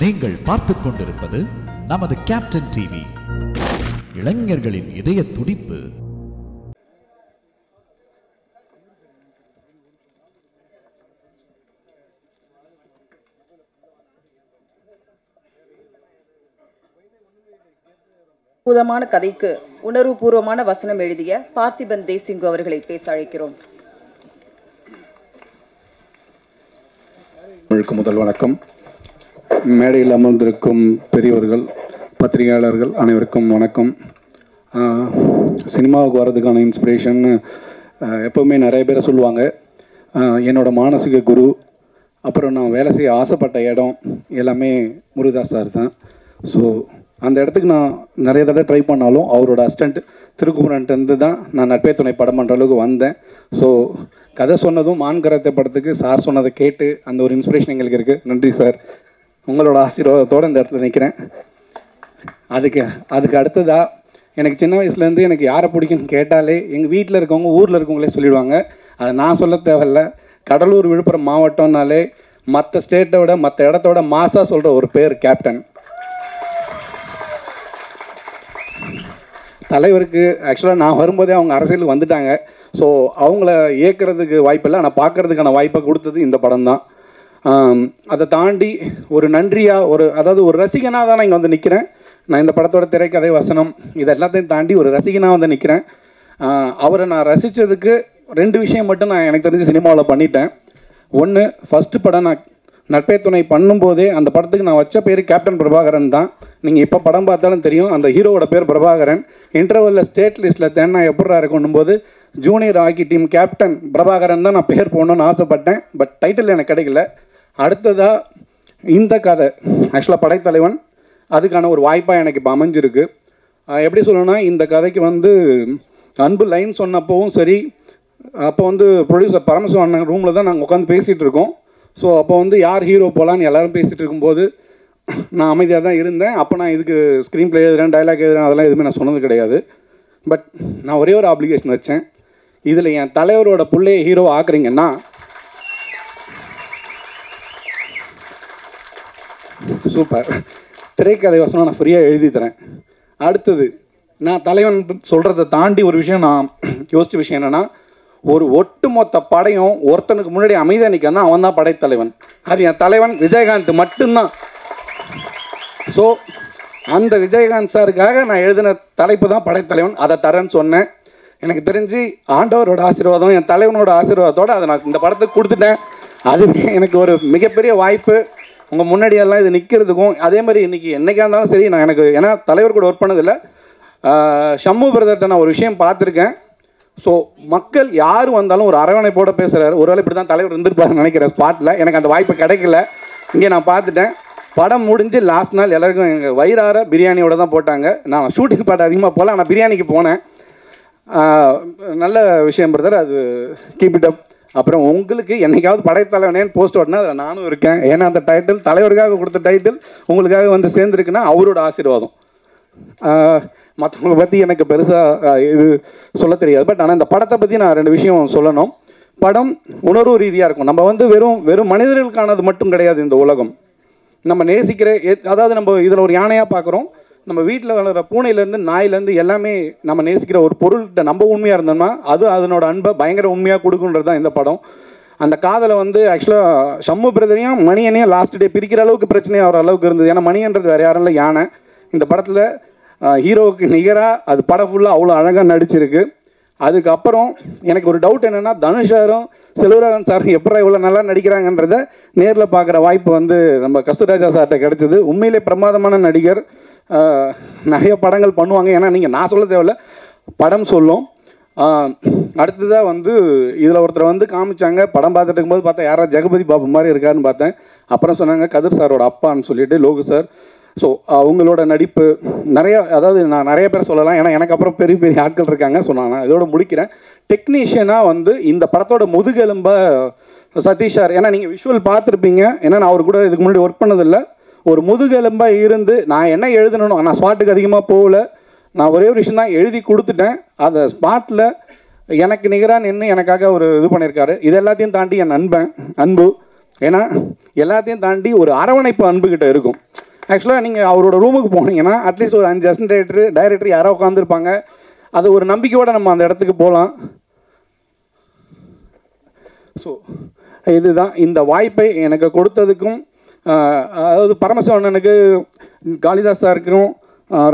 நீங்கள் பார்த்துக் கொண்டிருப்பது நமது கேப்டன் டிவி. இளைஞர்களின் இதய துடிப்பு. அற்புதமான கதைக்கு உணர்வுபூர்வமான வசனம் எழுதிய பார்த்திபன் தேசிங்கு அவர்களை பேச அழைக்கிறோம். முதல் வணக்கம். மேடையில் அமர்ந்திருக்கும் பெரியவர்கள், பத்திரிகையாளர்கள் அனைவருக்கும் வணக்கம். சினிமாவுக்கு வர்றதுக்கான இன்ஸ்பிரேஷன் எப்போவுமே நிறைய பேர் சொல்லுவாங்க. என்னோடய மானசீக குரு, அப்புறம் நான் வேலை செய்ய ஆசைப்பட்ட இடம் எல்லாமே முருகதாஸ் சார் தான். ஸோ அந்த இடத்துக்கு நான் நிறைய தடவை ட்ரை பண்ணாலும் அவரோட அசிஸ்டண்ட் திருக்குமரன்ட்டு தான் நான் நட்பே துணை படம் பண்ணுற அளவுக்கு வந்தேன். ஸோ கதை சொன்னதும் மான்கரத்தை படத்துக்கு சார் சொன்னதை கேட்டு அந்த ஒரு இன்ஸ்பிரேஷன் எங்களுக்கு இருக்குது. நன்றி சார். உங்களோட ஆசீர்வாதத்தோடு இந்த இடத்துல நிற்கிறேன். அதுக்கு அடுத்ததாக எனக்கு சின்ன வயசுலேருந்து எனக்கு யாரை பிடிக்குன்னு கேட்டாலே எங்கள் வீட்டில் இருக்கவங்க ஊரில் இருக்கவங்களே சொல்லிடுவாங்க. அதை நான் சொல்ல தேவையில்ல. கடலூர் விழுப்புரம் மாவட்டம்னாலே மற்ற ஸ்டேட்டை விட மற்ற இடத்தோட மாசாக சொல்கிற ஒரு பேர் கேப்டன். தலைவருக்கு ஆக்சுவலாக நான் வரும்போதே அவங்க அரசியலுக்கு வந்துட்டாங்க. ஸோ அவங்கள இயக்கிறதுக்கு வாய்ப்பில்லை, ஆனால் பார்க்குறதுக்கான வாய்ப்பை கொடுத்தது இந்த படம் தான். அதை தாண்டி ஒரு நன்றியாக அதாவது ஒரு ரசிகனாக தான் நான் இங்கே வந்து நிற்கிறேன். நான் இந்த படத்தோட திரைக்கதை, வசனம் இது எல்லாத்தையும் தாண்டி ஒரு ரசிகனாக வந்து நிற்கிறேன். அவரை நான் ரசித்ததுக்கு 2 விஷயம் மட்டும் நான் எனக்கு தெரிஞ்சு சினிமாவில் பண்ணிட்டேன். ஒன்று, ஃபஸ்ட்டு படம் நான் நட்பே துணை பண்ணும்போதே அந்த படத்துக்கு நான் வச்ச பேர் கேப்டன் பிரபாகரன் தான். நீங்கள் இப்போ படம் பார்த்தாலும் தெரியும், அந்த ஹீரோவோட பேர் பிரபாகரன். இன்டர்வலில் ஸ்டேட் லிஸ்ட்டில் தேனா எப்படா இருக்குன்னும் போது junior hockey team captain Prabhakaran தான் நான் பேர் போடணுன்னு ஆசைப்பட்டேன். பட் டைட்டில் எனக்கு கிடைக்கல. அடுத்ததாக இந்த கதை ஆக்சுவலாக படைத்தலைவன், அதுக்கான ஒரு வாய்ப்பாக எனக்கு இப்போ அமைஞ்சிருக்கு. எப்படி சொல்லணும்னா, இந்த கதைக்கு வந்து அன்பு லைன் சொன்னப்பவும் சரி, அப்போ வந்து ப்ரொடியூசர் பரமசிவன் ரூமில் தான் நாங்கள் உட்காந்து பேசிகிட்டு இருக்கோம். ஸோ அப்போ வந்து யார் ஹீரோ போகலான்னு எல்லோரும் பேசிகிட்டு இருக்கும்போது நான் அமைதியாக தான் இருந்தேன். அப்போ நான் இதுக்கு ஸ்க்ரீன் ப்ளே எழுதுகிறேன், டைலாக் எழுதுகிறேன், அதெல்லாம் எதுவுமே நான் சொன்னது கிடையாது. பட் நான் ஒரே ஒரு அப்ளிகேஷன் வச்சேன். இதில் என் தலைவரோட பிள்ளையை ஹீரோ ஆக்குறீங்கன்னா சூப்பர், திரைக்கதை வசனம் நான் ஃப்ரீயாக எழுதி தரேன். அடுத்தது, நான் தலைவன் சொல்கிறத தாண்டி ஒரு விஷயம் நான் யோசித்த விஷயம் என்னென்னா, ஒரு ஒட்டுமொத்த படையும் ஒருத்தனுக்கு முன்னாடி அமைதியாக நிற்கனா அவன் தான் படைத்தலைவன். அது என் தலைவன் விஜயகாந்த் மட்டும்தான். ஸோ அந்த விஜயகாந்த் சாருக்காக நான் எழுதின தலைப்பு தான் படைத்தலைவன். அதை தரேன்னு சொன்னேன். எனக்கு தெரிஞ்சு ஆண்டவரோட ஆசீர்வாதம், என் தலைவனோட ஆசீர்வாதத்தோடு அதை நான் இந்த படத்துக்கு கொடுத்துட்டேன். அது எனக்கு ஒரு மிகப்பெரிய வாய்ப்பு. உங்கள் முன்னாடியெல்லாம் இது நிற்கிறதுக்கும், அதே மாதிரி இன்றைக்கி என்றைக்காக இருந்தாலும் சரி, நான் எனக்கு ஏன்னா தலைவர் கூட ஒர்க் பண்ணதில்லை, ஷம்மு பிரதர்கிட்ட நான் ஒரு விஷயம் பார்த்துருக்கேன். ஸோ மக்கள் யார் வந்தாலும் ஒரு அரவணைப்போடு பேசுகிறாரு. ஒருவேளை இப்படி தான் தலைவர் இருந்திருப்பாருன்னு நினைக்கிறேன் ஸ்பாட்டில். எனக்கு அந்த வாய்ப்பு கிடைக்கல. இங்கே நான் பார்த்துட்டேன். படம் முடிஞ்சு லாஸ்ட் நாள் எல்லாருக்கும் எங்கள் வயிறார பிரியாணியோடு தான் போட்டாங்க. நான் ஷூட்டிங் பாட்டு அதிகமாக போகல, ஆனால் பிரியாணிக்கு போனேன். நல்ல விஷயம் பிரதர், அது கீப் இட் அப். அப்புறம் உங்களுக்கு என்னைக்காவது படைத்தலைவனேன்னு போஸ்ட் ஓட்டினா அதில் நானும் இருக்கேன். ஏன்னா அந்த டைட்டில் தலைவருக்காக கொடுத்த டைட்டில் உங்களுக்காக வந்து சேர்ந்துருக்குன்னா அவரோட ஆசீர்வாதம். மற்றவங்களை பற்றி எனக்கு பெருசாக இது சொல்ல தெரியாது. பட் ஆனால் இந்த படத்தை பற்றி நான் 2 விஷயம் சொல்லணும். படம் உணர்வு ரீதியாக இருக்கும். நம்ம வந்து வெறும் மனிதர்களுக்கானது மட்டும் கிடையாது இந்த உலகம். நம்ம நேசிக்கிற அதாவது நம்ம இதில் ஒரு யானையாக பார்க்குறோம். நம்ம வீட்டில் வளர்கிற பூனையிலேருந்து நாயிலேருந்து எல்லாமே நம்ம நேசிக்கிற ஒரு பொருள்கிட்ட நம்ம உண்மையாக இருந்தோம்னா அது அதனோட அன்பை பயங்கர உண்மையாக கொடுக்குன்றது தான் இந்த படம். அந்த காதலை வந்து ஆக்சுவலாக ஷம்மு பிரதரையும் மணியனையும் லாஸ்ட் டே பிரிக்கிற அளவுக்கு பிரச்சனையாக ஆகிற அளவுக்கு இருந்தது. ஏன்னா மணியன்றது வேறு யாரும் இல்லை, யானை. இந்த படத்தில் ஹீரோவுக்கு நிகராக அது படம் ஃபுல்லாக அவ்வளோ அழகாக நடிச்சிருக்கு. அதுக்கப்புறம் எனக்கு ஒரு டவுட் என்னென்னா, தனுஷாரும் செல்வராகவன் சாரும் எப்படா இவ்வளோ நல்லா நடிக்கிறாங்கன்றதை நேரில் பார்க்குற வாய்ப்பு வந்து நம்ம கஸ்தூராஜா சார்கிட்ட கிடச்சிது. உண்மையிலே பிரமாதமான நடிகர். நிறைய படங்கள் பண்ணுவாங்க. ஏன்னா நீங்கள் நான் சொல்ல தேவையில்ல, படம் சொல்லும். அடுத்ததாக வந்து இதில் ஒருத்தர் வந்து காமிச்சாங்க. படம் பார்த்துட்டு இருக்கும்போது பார்த்தா யாரா ஜெகபதி பாபு மாதிரி இருக்காருன்னு பார்த்தேன். அப்புறம் சொன்னாங்க கதிர் சாரோட அப்பான்னு சொல்லிட்டு லோகு சார். ஸோ அவங்களோட நடிப்பு நிறையா, அதாவது நான் நிறைய பேர் சொல்லலாம். ஏன்னா எனக்கு அப்புறம் பெரிய பெரிய ஆட்கள் இருக்காங்க. ஸோ நான் இதோட முடிக்கிறேன். டெக்னீஷியனாக வந்து இந்த படத்தோட முதுகெலும்ப சதீஷ் சார். ஏன்னா நீங்கள் விஷுவல் பார்த்துருப்பீங்க. ஏன்னா நான் அவர் கூட இதுக்கு முன்னாடி ஒர்க் பண்ணதில்லை. ஒரு முதுகெலும்பாக இருந்து நான் என்ன எழுதணும், நான் ஸ்பாட்டுக்கு அதிகமாக போகல. நான் ஒரே ஒரு விஷயம் தான் எழுதி கொடுத்துட்டேன். அதை ஸ்பாட்டில் எனக்கு நிகராக நின்று எனக்காக ஒரு இது பண்ணியிருக்காரு. இது எல்லாத்தையும் தாண்டி என் அன்பு ஏன்னா எல்லாத்தையும் தாண்டி ஒரு அரவணைப்பு அன்புக்கிட்ட இருக்கும். ஆக்சுவலாக நீங்கள் அவரோட ரூமுக்கு போனீங்கன்னா அட்லீஸ்ட் ஒரு 5 அசிஸ்டன்ட் டைரக்டர் யாரோ உட்காந்துருப்பாங்க. அது ஒரு நம்பிக்கையோடு நம்ம அந்த இடத்துக்கு போகலாம். ஸோ இதுதான் இந்த வாய்ப்பை எனக்கு கொடுத்ததுக்கும், அதாவது பரமசிவண்ணனுக்கு, காளிதாஸ் சாருக்கும்,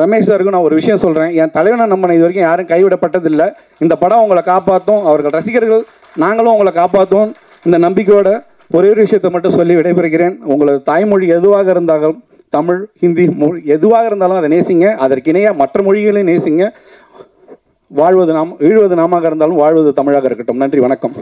ரமேஷ் சாருக்கும் நான் ஒரு விஷயம் சொல்கிறேன். என் தலைவனை நம்ம இது வரைக்கும் யாரும் கைவிடப்பட்டதில்லை. இந்த படம் உங்களை காப்பாற்றும், அவர்கள் ரசிகர்கள் நாங்களும் உங்களை காப்பாற்றுவோம். இந்த நம்பிக்கையோட ஒரே ஒரு விஷயத்தை மட்டும் சொல்லி விடைபெறுகிறேன். உங்களது தாய்மொழி எதுவாக இருந்தாலும், தமிழ், ஹிந்தி மொழி எதுவாக இருந்தாலும் அதை நேசிங்க. அதற்கு இணையாக மற்ற மொழிகளையும் நேசிங்க. வீழ்வது நாமாக இருந்தாலும் வாழ்வது தமிழாக இருக்கட்டும். நன்றி, வணக்கம்.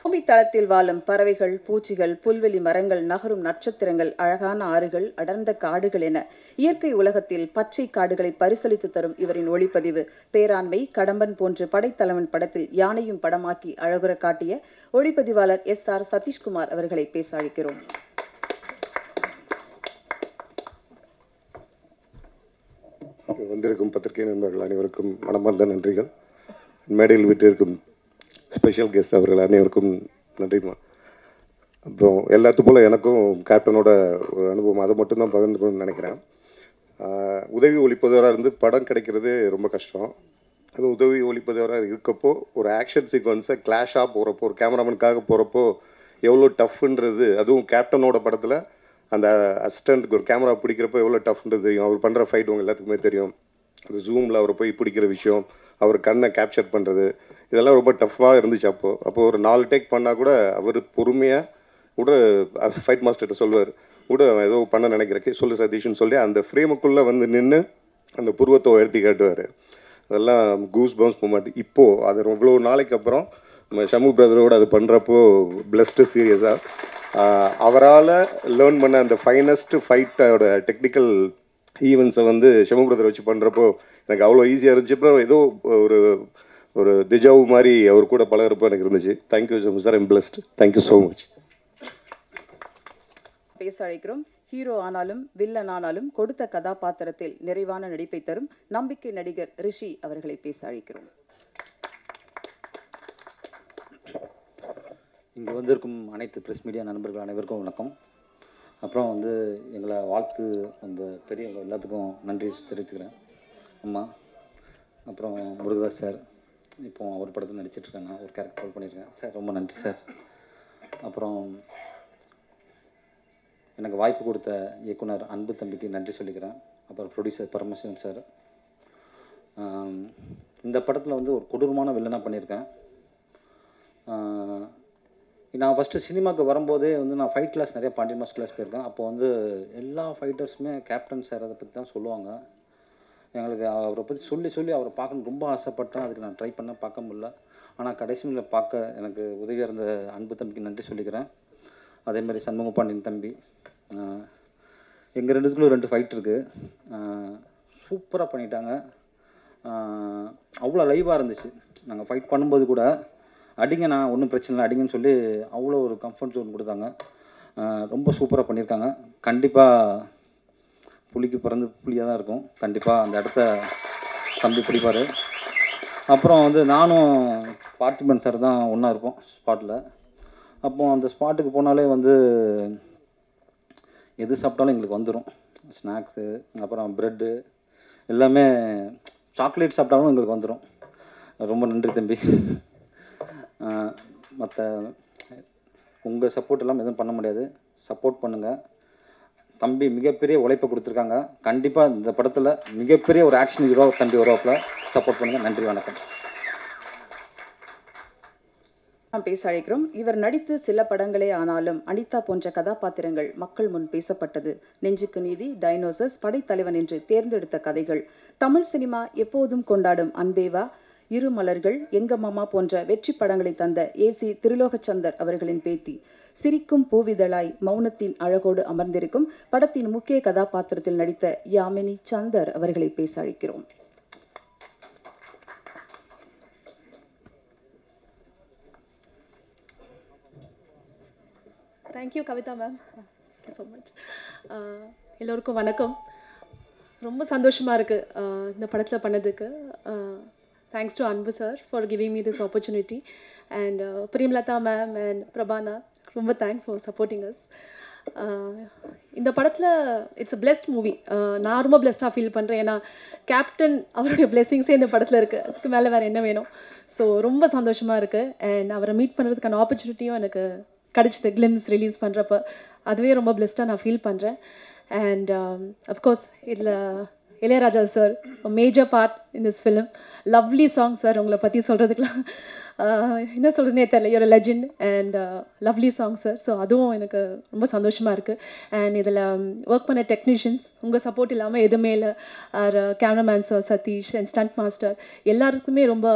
பூமி தளத்தில் வாழும் பறவைகள், பூச்சிகள், புல்வெளி மரங்கள், நகரும் நட்சத்திரங்கள், அழகான ஆறுகள், அடர்ந்த காடுகள் என இயற்கை உலகத்தில் பச்சை காடுகளை பரிசளித்து தரும் இவரின் ஒளிப்பதிவு பேராண்மை, கடம்பன் போன்று படைத்தலைவன் படத்தில் யானையும் படமாக்கி அழகுற காட்டிய ஒளிப்பதிவாளர் SR சதீஷ்குமார் அவர்களை பேச அழைக்கிறோம். வந்திருக்கும் பத்திரிகை நண்பர்கள் அனைவருக்கும் மனமார்ந்த நன்றிகள். மேடையில் விட்டிருக்கும் ஸ்பெஷல் கெஸ்ட் அவர்கள் அனைவருக்கும் நன்றிமா. அப்புறம் எல்லாத்து போல் எனக்கும் கேப்டனோட ஒரு அனுபவம், அதை மட்டும்தான் பகிர்ந்துக்கணும்னு நினைக்கிறேன். உதவி ஒளிப்பதிவராக இருந்து படம் கிடைக்கிறது ரொம்ப கஷ்டம். அது உதவி ஒளிப்பதிவராக இருக்கப்போ ஒரு ஆக்ஷன் சீக்வன்ஸை கிளாஷாக போகிறப்போ, ஒரு கேமராமேனுக்காக போகிறப்போ எவ்வளோ டஃப்ன்றது, அதுவும் கேப்டனோட படத்தில் அந்த அசிஸ்டண்ட்டுக்கு ஒரு கேமரா பிடிக்கிறப்போ எவ்வளோ டஃப்ன்றது தெரியும். அவர் பண்ணுற ஃபைட் உங்கள் எல்லாத்துக்குமே தெரியும். அந்த ஜூமில் அவரை போய் பிடிக்கிற விஷயம், அவர் கண்ணை கேப்சர் பண்ணுறது, இதெல்லாம் ரொம்ப டஃப்பாக இருந்துச்சு. அப்போது ஒரு 4 டேக் பண்ணால் கூட அவர் பொறுமையாக கூட அது ஃபைட் மாஸ்டர்கிட்ட சொல்லுவார், கூட ஏதோ பண்ண நினைக்கிறக்கு சொல்லு சதீஷ்னு சொல்லி அந்த ஃப்ரேமுக்குள்ளே வந்து நின்று அந்த புருவத்தை உயர்த்தி காட்டுவார். அதெல்லாம் கூஸ் பம்ஸ் மூமெண்ட். இப்போது அது இவ்வளோ நாளைக்கு அப்புறம் நம்ம ஷமு பிரதரோடு அது பண்ணுறப்போ பிளஸ்ட்டு சீரியஸாக அவரால் லேர்ன் பண்ண அந்த ஃபைனஸ்ட் ஃபைட்டோட டெக்னிக்கல் ஈவெண்ட்ஸை வந்து ஷமு பிரதர் வச்சு பண்ணுறப்போ எனக்கு அவ்வளோ ஈஸியாக இருந்துச்சு. அப்புறம் ஏதோ ஒரு திஜாவு மாதிரி அவர் கூட பழகிறப்போ எனக்கு இருந்துச்சு. Thank you Shamu sir, I'm blessed. Thank you so much. பேச அழைக்கிறோம். ஹீரோ ஆனாலும் வில்லன் ஆனாலும் கொடுத்த கதாபாத்திரத்தில் நிறைவான நடிப்பை தரும் நம்பிக்கை நடிகர் ரிஷி அவர்களை பேச அழைக்கிறோம். இங்கே வந்திருக்கும் அனைத்து ப்ரெஸ் மீடியா நண்பர்கள் அனைவருக்கும் வணக்கம். அப்புறம் வந்து எங்களை வாழ்த்து அந்த பெரியவங்க எல்லாத்துக்கும் நன்றி தெரிவிச்சுக்கிறேன். அம்மா, அப்புறம் முருகதாஸ் சார், இப்போ அவர் படத்தில் நடிச்சிட்ருக்காங்க, ஒரு கேரக்டர் ரோல் பண்ணியிருக்கேன் சார், ரொம்ப நன்றி சார். அப்புறம் எனக்கு வாய்ப்பு கொடுத்த இயக்குனர் அன்பு தம்பிக்கு நன்றி சொல்லிக்கிறேன். அப்புறம் ப்ரொடியூசர் பரமசிவன் சார். இந்த படத்தில் வந்து ஒரு கொடூரமான வில்லனாக பண்ணியிருக்கேன். நான் ஃபஸ்ட்டு சினிமாவுக்கு வரும்போதே வந்து நான் ஃபைட் கிளாஸ் நிறைய பாண்டியன் மாஸ்டர் கிளாஸ் போயிருக்கேன். அப்போ வந்து எல்லா ஃபைட்டர்ஸுமே கேப்டன் சார் அதை பற்றி தான் சொல்லுவாங்க. எங்களுக்கு அவரை பற்றி சொல்லி அவரை பார்க்கணும் ரொம்ப ஆசைப்பட்டேன். அதுக்கு நான் ட்ரை பண்ண பார்க்க முடியல. ஆனால் கடைசியில் பார்க்க எனக்கு உதவியாக இருந்த அன்பு தம்பிக்கு நன்றி சொல்லிக்கிறேன். அதேமாதிரி சண்முக பாண்டியன் தம்பி, எங்கள் 2 ஃபைட் இருக்குது, சூப்பராக பண்ணிட்டாங்க. அவ்வளோ லைவாக இருந்துச்சு. நாங்கள் ஃபைட் பண்ணும்போது கூட அடிங்க, நான் ஒன்றும் பிரச்சனை இல்லை அடிங்கன்னு சொல்லி அவ்வளோ ஒரு கம்ஃபர்ட் ஜோன் கொடுத்தாங்க. ரொம்ப சூப்பராக பண்ணியிருக்காங்க. கண்டிப்பாக புலிக்கு பிறந்து புலியாக தான் இருக்கும். கண்டிப்பாக அந்த இடத்த தம்பி பிடிப்பார். அப்புறம் வந்து நானும் பார்த்திபன் சார் தான் ஒன்றா இருப்போம் ஸ்பாட்டில். அப்போது அந்த ஸ்பாட்டுக்கு போனாலே வந்து எது சாப்பிட்டாலும் எங்களுக்கு வந்துடும். ஸ்நாக்ஸு, அப்புறம் ப்ரெட்டு, எல்லாமே சாக்லேட் சாப்பிட்டாலும் எங்களுக்கு வந்துடும். ரொம்ப நன்றி தம்பி. மற்ற உங்கள் சப்போர்ட் எல்லாம் எதுவும் பண்ண முடியாது. சப்போர்ட் பண்ணுங்கள். தம்பி மிகப்பெரிய உழைப்பை கொடுத்துருக்காங்க. கண்டிப்பாக இந்த படத்தில் மிகப்பெரிய ஒரு ஆக்ஷன் ஹீரோ தம்பி வருவாப்பில். சப்போர்ட் பண்ணுங்கள். நன்றி, வணக்கம். பேச அழைக்கிறோம். இவர் நடித்து சில படங்களே ஆனாலும் அனிதா போன்ற கதாபாத்திரங்கள் மக்கள் முன் பேசப்பட்டது. நெஞ்சுக்கு நீதி, டைனோசர்ஸ், படைத்தலைவன் என்று தேர்ந்தெடுத்த கதைகள். தமிழ் சினிமா எப்போதும் கொண்டாடும் அன்பேவா, இரு மலர்கள், எங்க மாமா போன்ற வெற்றி படங்களை தந்த AC திருலோகச்சந்தர் அவர்களின் பேத்தி. சிரிக்கும் பூவிதழாய் மௌனத்தின் அழகோடு அமர்ந்திருக்கும் படத்தின் முக்கிய கதாபாத்திரத்தில் நடித்த யாமினி சந்தர் அவர்களை பேச அழைக்கிறோம். Thank you Kavitha ma'am. Thank you so much. எல்லோருக்கும் வணக்கம். ரொம்ப சந்தோஷமாக இருக்குது இந்த படத்தில் பண்ணதுக்கு. Thanks to Anbu sir for giving me this opportunity, and Priyamlatha ma'am and Prabhana, ரொம்ப தேங்க்ஸ் ஃபார் சப்போர்ட்டிங் அஸ். இந்த படத்தில் இட்ஸ் அ பிளெஸ்ட் மூவி. நான் ரொம்ப பிளெஸ்டாக ஃபீல் பண்ணுறேன். ஏன்னா கேப்டன் அவருடைய பிளெஸிங்ஸே இந்த படத்தில் இருக்குது. அதுக்கு மேலே வேறு என்ன வேணும்? ஸோ ரொம்ப சந்தோஷமாக இருக்குது. அண்ட் அவரை மீட் பண்ணுறதுக்கான ஆப்பர்ச்சுனிட்டியும் எனக்கு கிடச்சிது கிளிம்ஸ் ரிலீஸ் பண்ணுறப்ப. அதுவே ரொம்ப பிளெஸ்டாக நான் ஃபீல் பண்ணுறேன். அண்ட் அஃப்கோர்ஸ் இதில் Ilaiyaraaja sir major part in this film. Lovely song sir. உங்களை பற்றி சொல்கிறதுக்குலாம் என்ன சொல்கிறதுனே தெரியல. Your legend and lovely song sir. So அதுவும் எனக்கு ரொம்ப சந்தோஷமாக இருக்குது. அண்ட் இதில் ஒர்க் பண்ண டெக்னீஷியன்ஸ் உங்கள் சப்போர்ட் இல்லாமல் எதுவுமே இல்லை. Cameraman sir, Sathish and stunt master எல்லாருக்குமே ரொம்ப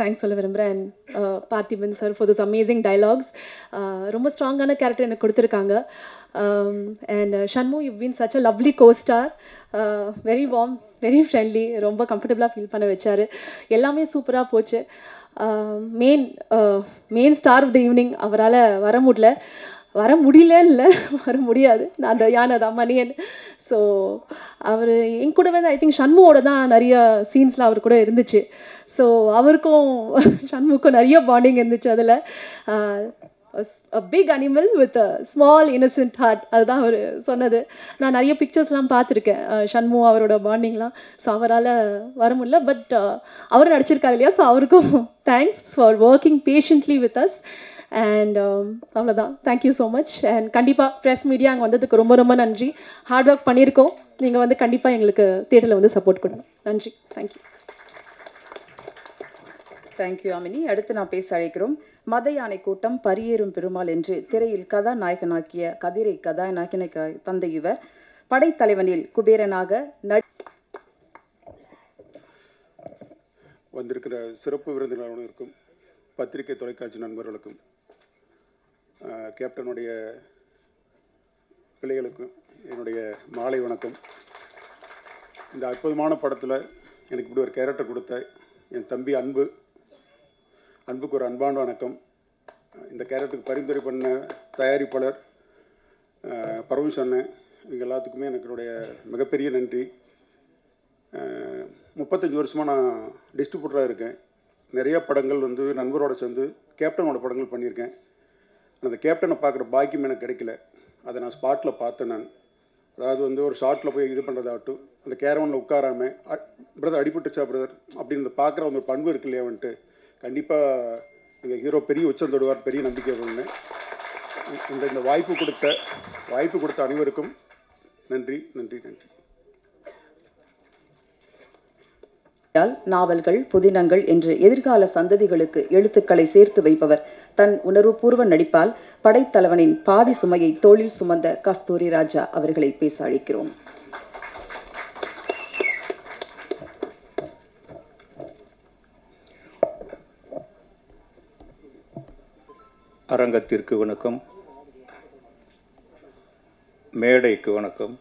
தேங்க்ஸ் சொல்ல விரும்புகிறேன். And Parthiban sir for this amazing dialogues. ரொம்ப ஸ்ட்ராங்கான கேரக்டர் எனக்கு கொடுத்துருக்காங்க. And Shanmu, you been such a lovely costar. Very warm, very friendly. ரொம்ப கம்ஃபர்டபுளாக ஃபீல் பண்ண வச்சார். எல்லாமே சூப்பராக போச்சு. Main star of the evening அவரால் வர முடியலன்னு இல்லை, வர முடியாது. நான் அந்த யானை தான் மணியன். ஸோ அவர் என் கூட வந்து ஐ திங்க் ஷண்முவோட தான் நிறைய சீன்ஸ்லாம் அவர் கூட இருந்துச்சு. ஸோ அவருக்கும் ஷண்முக்கும் நிறைய பாண்டிங் இருந்துச்சு. அதில் a big animal with a small innocent heart. அதுதான் அவர் சொன்னது. நான் நிறைய பிக்சர்ஸ்லாம் பார்த்துருக்கேன் ஷண்மு அவரோட பாண்டிங்லாம். ஸோ அவரால் வர முடியல. பட் அவர் நடிச்சிருக்காரு இல்லையா? ஸோ அவருக்கும் thanks for working patiently with us. And அவ்வளோதான். Thank you so much. அண்ட் கண்டிப்பாக ப்ரெஸ் மீடியா அங்கே வந்ததுக்கு ரொம்ப ரொம்ப நன்றி. ஹார்ட் ஒர்க் பண்ணியிருக்கோம். நீங்கள் வந்து கண்டிப்பாக எங்களுக்கு தியேட்டரில் வந்து சப்போர்ட் கொடுங்க. நன்றி. தேங்க்யூ. தேங்க்யூ அமினி. அடுத்து நான் பேச அழைக்கிறோம். மத யானை கூட்டம் பரியேறும் பெருமாள் என்று திரையில் கதாநாயகனாக்கிய கதிரை கதாநாயகனுக்கு தந்தை இவர். படைத்தலைவனில் குபேரனாக வந்திருக்கிற சிறப்பு விருந்தினர்களுக்கும் பத்திரிகை தொலைக்காட்சி நண்பர்களுக்கும் கேப்டனுடைய பிள்ளைகளுக்கும் என்னுடைய மாலை வணக்கம். இந்த அற்புதமான படத்தில் எனக்கு இப்படி ஒரு கேரக்டர் கொடுத்த என் தம்பி அன்புக்கு ஒரு அன்பான வணக்கம். இந்த கேரக்டருக்கு பரிந்துரை பண்ண தயாரிப்பாளர் பரமேஷ் அண்ணன், இவங்க எல்லாத்துக்குமே எனக்குடைய மிகப்பெரிய நன்றி. 35 வருஷமாக நான் டிஸ்ட்ரிபியூட்டராக இருக்கேன். நிறைய படங்கள் வந்து நண்பரோட சேர்ந்து கேப்டனோட படங்கள் பண்ணியிருக்கேன். அந்த கேப்டனை பார்க்குற பாக்கியம் எனக்கு கிடைக்கல. அதை நான் ஸ்பாட்டில் பார்த்தேன். நான் அதாவது வந்து ஒரு ஷார்ட்டில் போய் இது பண்ணுறதாகட்டும், அந்த கேரவனில் உட்காராமல் பிரதர் அடிபட்டுச்சா பிரதர் அப்படின்னு பார்க்குற ஒரு பண்பு இருக்கு இல்லையா வந்துட்டு, கண்டிப்பாக எங்கள் ஹீரோ பெரிய உச்சம் தொடுவார், பெரிய நம்பிக்கை ஒன்று. இந்த வாய்ப்பு கொடுத்த அனைவருக்கும் நன்றி நன்றி நன்றி. நாவல்கள், புதினங்கள் என்று எதிர்கால சந்ததிகளுக்கு எழுத்துக்களை சேர்த்து வைப்பவர். தன் உணர்வுபூர்வ நடிப்பால் படைத்தலைவனின் பாதி சுமையை தோளில் சுமந்த கஸ்தூரி ராஜா அவர்களை பேச அழைக்கிறோம். அரங்கத்திற்கு வணக்கம், மேடைக்கு வணக்கம்.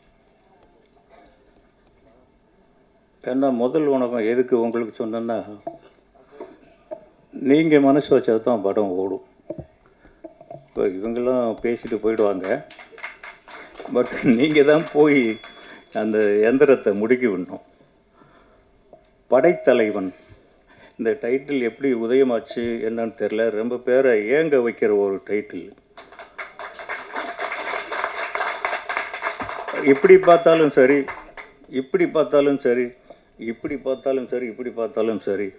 ஏன்னா முதல் வணக்கம் எதுக்கு உங்களுக்கு சொன்னேன்னா, நீங்கள் மனசு வச்சா தான் படம் ஓடும். இப்போ இவங்கெல்லாம் பேசிட்டு போயிடுவாங்க, பட் நீங்கள் தான் போய் அந்த எந்திரத்தை முடுக்கி விடணும். படைத்தலைவன் இந்த டைட்டில் எப்படி உதயமாச்சு என்னன்னு தெரில. ரொம்ப பேரை ஏங்க வைக்கிற ஒரு டைட்டில். இப்படி பார்த்தாலும் சரி, இப்படி பார்த்தாலும் சரி, இப்படி பார்த்தாலும் சரி, இப்படி பார்த்தாலும் சரி,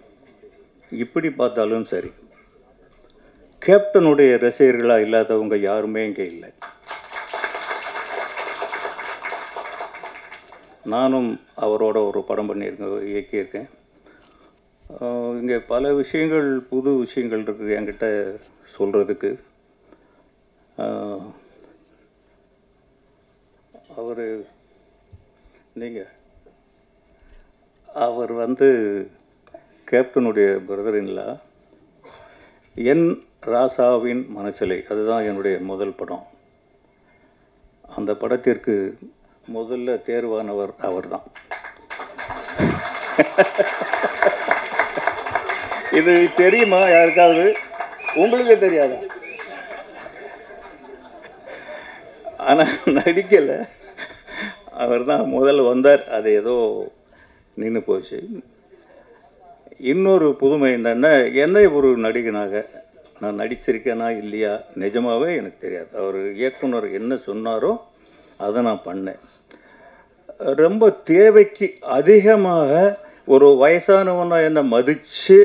இப்படி பார்த்தாலும் சரி, கேப்டனுடைய ரசிகர்களாக இல்லாதவங்க யாருமே இங்கே இல்லை. நானும் அவரோட ஒரு படம் பண்ணியிருக்கேன், இயக்கியிருக்கேன். இங்கே பல விஷயங்கள், புது விஷயங்கள் இருக்குது என்கிட்ட சொல்கிறதுக்கு. அவர் வந்து கேப்டனுடைய பிரதர்-இன்-லா. என் ராசாவின் மனசிலை, அதுதான் என்னுடைய முதல் படம். அந்த படத்திற்கு முதல்ல தேர்வானவர் அவர்தான். இது தெரியுமா யாருக்காவது? உங்களுக்கே தெரியாதா? ஆனால் நடிக்கலை, அவர் தான் முதல்ல வந்தார். அது ஏதோ நின்று போச்சு. இன்னொரு புதுமை என்னென்னா, என்னை ஒரு நடிகனாக நான் நடிச்சிருக்கேனா இல்லையா நிஜமாகவே எனக்கு தெரியாது. அவர் இயக்குனர் என்ன சொன்னாரோ அதை நான் பண்ணேன். ரொம்ப தேவைக்கு அதிகமாக ஒரு வயசானவனை என்னை மதித்து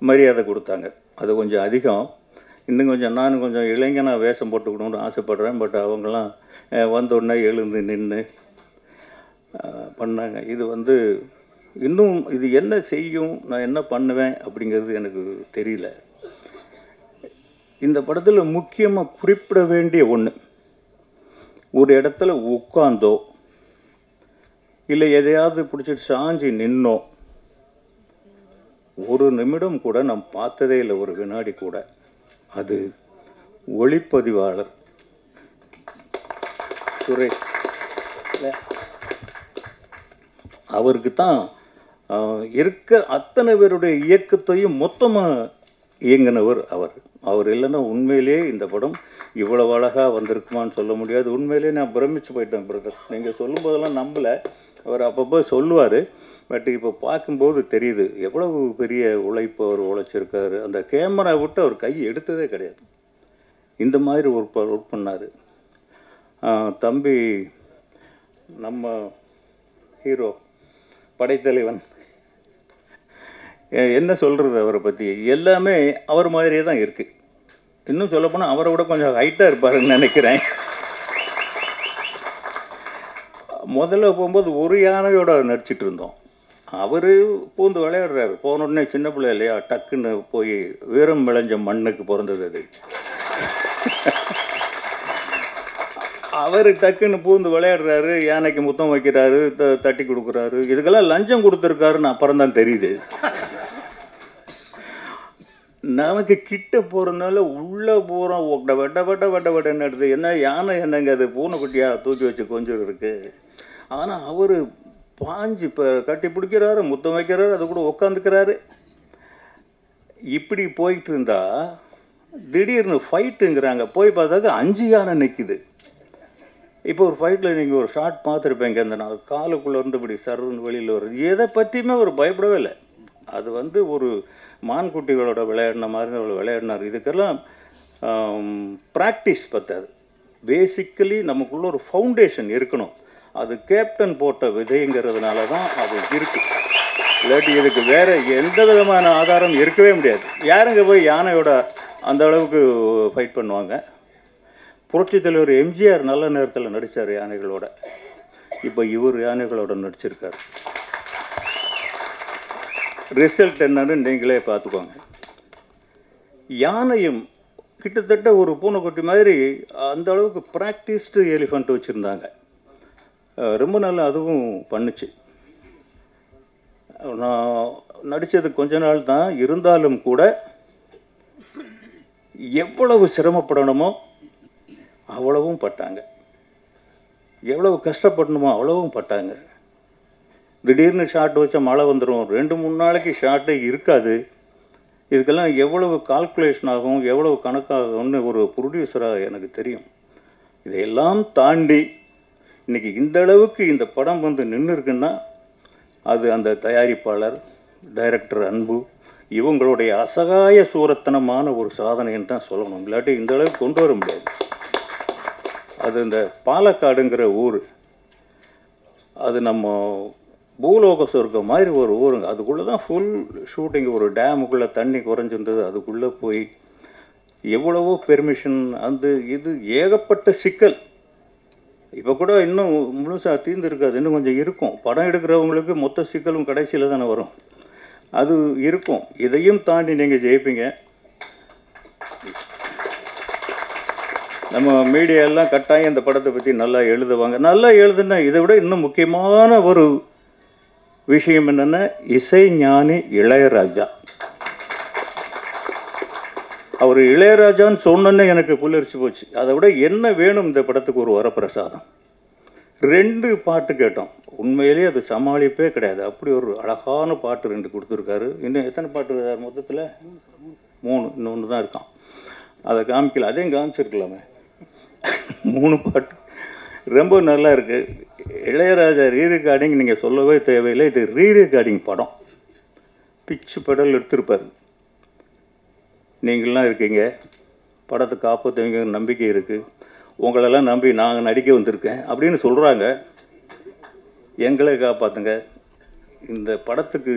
மரியாதை கொடுத்தாங்க. அது கொஞ்சம் அதிகம். இன்னும் கொஞ்சம் நான் கொஞ்சம் இளைஞனாக வேஷம் போட்டுக்கணும்னு ஆசைப்பட்றேன். பட் அவங்களாம் வந்தோடனே எழுந்து நின்று பண்ணாங்க. இது வந்து இன்னும் இது என்ன செய்யும், நான் என்ன பண்ணுவேன் அப்படிங்கிறது எனக்கு தெரியல. இந்த படத்தில் முக்கியமாக குறிப்பிட வேண்டிய ஒன்று, ஒரு இடத்துல உட்காந்தோ இல்லை எதையாவது பிடிச்சிட்டு சாஞ்சி நின்னோ ஒரு நிமிடம் கூட நான் பார்த்ததே இல்லை, ஒரு வினாடி கூட. அது ஒளிப்பதிவாளர் சுரேஷ், அவருக்கு தான் இருக்க அத்தனை பேருடைய இயக்கத்தையும் மொத்தமாக இயங்கினவர் அவர் இல்லைன்னா உண்மையிலேயே இந்த படம் இவ்வளவு அழகாக வந்திருக்குமான்னு சொல்ல முடியாது. உண்மையிலேயே நான் பிரமிச்சு போயிட்டேன் பிரதர். நீங்கள் சொல்லும்போதெல்லாம் நம்பலை. அவர் அப்பப்போ சொல்லுவார். பட் இப்போ பார்க்கும்போது தெரியுது எவ்வளவு பெரிய உழைப்பு அவர் உழைச்சிருக்காரு. அந்த கேமரா விட்டு அவர் கை எடுத்ததே கிடையாது. இந்த மாதிரி ஒர்க் பண்ணார். தம்பி நம்ம ஹீரோ படைத்தலைவன் என்ன சொல்கிறது அவரை பற்றி, எல்லாமே அவர் மாதிரியே தான் இருக்குது. இன்னும் சொல்லப்போனால் அவரை விட கொஞ்சம் ஹைட்டாக இருப்பாருன்னு நினைக்கிறேன். முதல்ல போகும்போது ஒரு யானையோட நடிச்சிட்டு இருந்தோம். அவர் பூந்து விளையாடுறாரு. போன உடனே சின்ன பிள்ளை இல்லையா, டக்குன்னு போய் வீரம் விளைஞ்ச மண்ணுக்கு பிறந்தது அது. அவர் டக்குன்னு பூந்து விளையாடுறாரு, யானைக்கு முத்தம் வைக்கிறாரு, தட்டி கொடுக்குறாரு. இதுக்கெல்லாம் லஞ்சம் கொடுத்துருக்காருன்னு அப்புறம் தான் தெரியுது. நமக்கு கிட்ட போகிறதுனால உள்ளே போகிறோம், வெட்ட எடுத்து என்ன யானை என்னங்க அது பூனைக்குட்டியாக தூக்கி வச்சு கொஞ்சம் இருக்குது. ஆனால் அவர் பாஞ்சு இப்போ கட்டி பிடிக்கிறாரு, முத்தம் வைக்கிறாரு, அது கூட உக்காந்துக்கிறாரு. இப்படி போயிட்டு இருந்தா திடீர்னு ஃபைட்டுங்கிறாங்க. போய் பார்த்தாக்க 5 யானை நிற்குது. இப்போ ஒரு ஃபைட்டில் நீங்கள் ஒரு ஷார்ட் பார்த்துருப்பேங்க, அந்த நான் காலுக்குள்ளே இருந்தபடி சருன்னு வெளியில் வருது. எதை பற்றியுமே அவர் பயப்படவே இல்லை. அது வந்து ஒரு மான்குட்டிகளோட விளையாடின மாதிரி அவர் விளையாடினார். இதுக்கெல்லாம் ப்ராக்டிஸ் பத்தாது. பேசிக்கலி நமக்குள்ள ஒரு ஃபவுண்டேஷன் இருக்கணும். அது கேப்டன் போட்ட விதைங்கிறதுனால தான் அது இருக்குது. இல்லாட்டி இதுக்கு வேறு எந்த விதமான ஆதாரம் இருக்கவே முடியாது. யாருங்க போய் யானையோட அந்த அளவுக்கு ஃபைட் பண்ணுவாங்க? புரட்சித் தலைவர் எம்ஜிஆர் நல்ல நேரத்தில் நடித்தார் யானைகளோட. இப்போ இவர் யானைகளோட நடிச்சிருக்கார். ரிசல்ட் என்னன்னு நீங்களே பார்த்துக்கோங்க. யானையும் கிட்டத்தட்ட ஒரு பூனைக்குட்டி மாதிரி அந்த அளவுக்கு ப்ராக்டிஸ்டு எலிஃபண்ட் வச்சுருந்தாங்க. ரொம்ப நல்லா அதுவும் பண்ணுச்சு. நான் நடித்தது கொஞ்ச நாள் தான், இருந்தாலும் கூட எவ்வளவு சிரமப்படணுமோ அவ்வளவும் பட்டாங்க, எவ்வளவு கஷ்டப்படணுமோ அவ்வளவும் பட்டாங்க. திடீர்னு ஷாட் வச்சா மழை வந்துடும், 2-3 நாளைக்கு ஷாட்டே இருக்காது. இதுக்கெல்லாம் எவ்வளவு கால்குலேஷன் ஆகும், எவ்வளவு கணக்காகும்னு ஒரு ப்ரொடியூசராக எனக்கு தெரியும். இதையெல்லாம் தாண்டி இன்றைக்கி இந்த அளவுக்கு இந்த படம் வந்து நின்று இருக்குன்னா அது அந்த தயாரிப்பாளர், டைரக்டர் அன்பு, இவங்களுடைய அசகாய சூரத்தனமான ஒரு சாதனைன்னு தான் சொல்லணும். இல்லாட்டி இந்த அளவுக்கு கொண்டு வர முடியாது. அது இந்த பாலக்காடுங்கிற ஊர், அது நம்ம பூலோக சொர்க்கம் மாதிரி ஒரு ஊருங்க. அதுக்குள்ளே தான் ஃபுல் ஷூட்டிங். ஒரு டேமுக்குள்ளே தண்ணி குறைஞ்சிருந்தது, அதுக்குள்ளே போய் எவ்வளவோ பெர்மிஷன், அந்த இது ஏகப்பட்ட சிக்கல். இப்போ கூட இன்னும் முழுசாக தீர்ந்து இருக்காது, இன்னும் கொஞ்சம் இருக்கும். படம் எடுக்கிறவங்களுக்கு மொத்த சிக்கலும் கடைசியில் தானே வரும், அது இருக்கும். இதையும் தாண்டி நீங்கள் ஜெயிப்பீங்க. நம்ம மீடியாலாம் கட்டாயம் இந்த படத்தை பற்றி நல்லா எழுதுவாங்க. நல்லா எழுதுனா இதை விட இன்னும் முக்கியமான ஒரு விஷயம் என்னென்னா, இசைஞானி இளையராஜா. அவர் இளையராஜான்னு சொன்னோன்னே எனக்கு புல்லரிச்சு போச்சு. அதை விட என்ன வேணும் இந்த படத்துக்கு? ஒரு வரப்பிரசாதம். 2 பாட்டு கேட்டோம். உண்மையிலேயே அது சமாளிப்பே கிடையாது. அப்படி ஒரு அழகான பாட்டு 2 கொடுத்துருக்காரு. இன்னும் எத்தனை பாட்டு மொத்தத்தில்? 3. இன்னொன்று தான் இருக்கான், அதை காமிக்கல. அதையும் காமிச்சிருக்கலாமே. 3 பாட்டு ரொம்ப நல்லா இருக்குது. இளையராஜா ரீரெக்கார்டிங் நீங்கள் சொல்லவே தேவையில்லை. இது ரீரெக்கார்டிங் படம். பிச்சு படல் எடுத்திருப்பார். நீங்களாம் இருக்கீங்க, படத்தை காப்பாற்றுவீங்க நம்பிக்கை இருக்குது, உங்களெல்லாம் நம்பி நாங்கள் நடிக்க வந்திருக்கேன் அப்படின்னு சொல்கிறாங்க. எங்களை காப்பாற்றுங்க. இந்த படத்துக்கு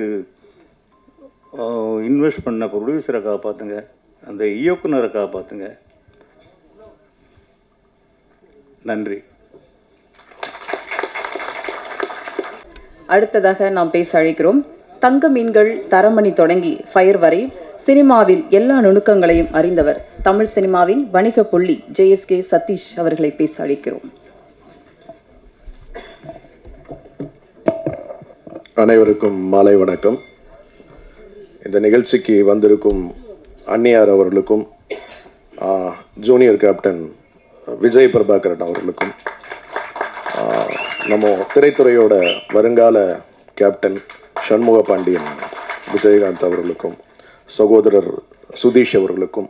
இன்வெஸ்ட் பண்ண ப்ரொடியூசரை காப்பாற்றுங்க, அந்த இயக்குனரை காப்பாற்றுங்க. நன்றி. அடுத்ததாக நாம் பேச அழைக்கிறோம். தங்க மீன்கள் தரமணி தொடங்கி ஃபயர் வரை சினிமாவில் எல்லா நுணுக்கங்களையும் அறிந்தவர், தமிழ் சினிமாவின் வணிக புள்ளி JSK சதீஷ் அவர்களை பேச அழைக்கிறோம். அனைவருக்கும் மாலை வணக்கம். இந்த நிகழ்ச்சிக்கு வந்திருக்கும் அன்னியார் அவர்களுக்கும் ஜூனியர் கேப்டன் விஜய் பிரபாகரன் அவர்களுக்கும், நம்ம திரைத்துறையோட வருங்கால கேப்டன் சண்முக பாண்டியன் விஜயகாந்த் அவர்களுக்கும், சகோதரர் சுதீஷ் அவர்களுக்கும்,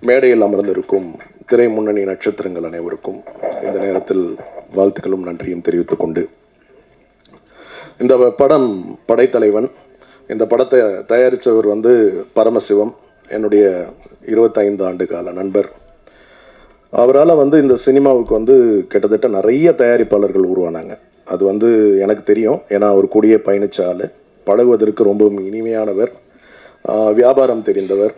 மேடையில் அமர்ந்திருக்கும் திரை முன்னணி நட்சத்திரங்கள் அனைவருக்கும் இந்த நேரத்தில் வாழ்த்துக்களும் நன்றியும் தெரிவித்துக் கொண்டு, இந்த படம் படைத்தலைவன். இந்த படத்தை தயாரித்தவர் பரமசிவம், என்னுடைய 25 ஆண்டு கால நண்பர். அவரால் இந்த சினிமாவுக்கு கிட்டத்தட்ட நிறைய தயாரிப்பாளர்கள் உருவானாங்க. அது எனக்கு தெரியும், ஏன்னா அவர் கூடயே பயணித்த ஆள், பழகுவதற்கு ரொம்ப இனிமையானவர், வியாபாரம் தெரிந்தவர்.